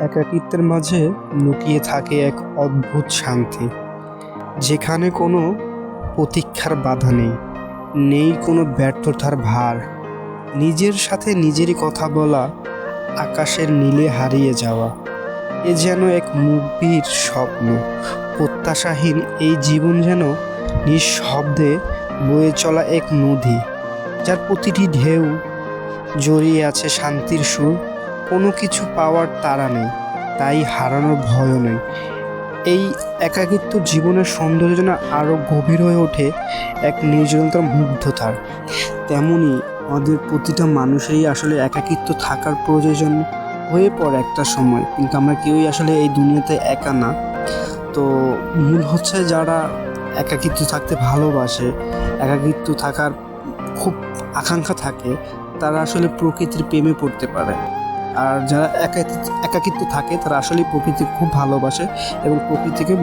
একাকিত্বের মাঝে লুকিয়ে থাকে এক অদ্ভুত শান্তি, যেখানে কোনো প্রতীক্ষার বাধা নেই, নেই কোনো ব্যর্থতার ভার। নিজের সাথে নিজেরই কথা বলা, আকাশের নীলে হারিয়ে যাওয়া, এ যেন এক মুভির স্বপ্ন। প্রত্যাশাহীন এই জীবন যেন নিঃশব্দে বয়ে চলা এক নদী, যার প্রতিটি ঢেউ জড়িয়ে আছে শান্তির সুর। কোনো কিছু পাওয়ার তাড়া নেই, তাই হারানোর ভয়ও নেই। এই একাকিত্ব জীবনের সৌন্দর্য যেন আরও গভীর হয়ে ওঠে এক নির্জনতার মুগ্ধতার। তেমনই আমাদের প্রতিটা মানুষেরই আসলে একাকিত্ব থাকার প্রয়োজন হয়ে পড়ে একটা সময়, কিন্তু আমরা কেউই আসলে এই দুনিয়াতে একা না। তো মূল হচ্ছে যারা একাকিত্ব থাকতে ভালোবাসে, একাকিত্ব থাকার খুব আকাঙ্ক্ষা থাকে, তারা আসলে প্রকৃতির প্রেমে পড়তে পারে। আর যারা একাকিত্ব থাকে তারা আসলে প্রকৃতি খুব ভালোবাসে এবং প্রকৃতিকে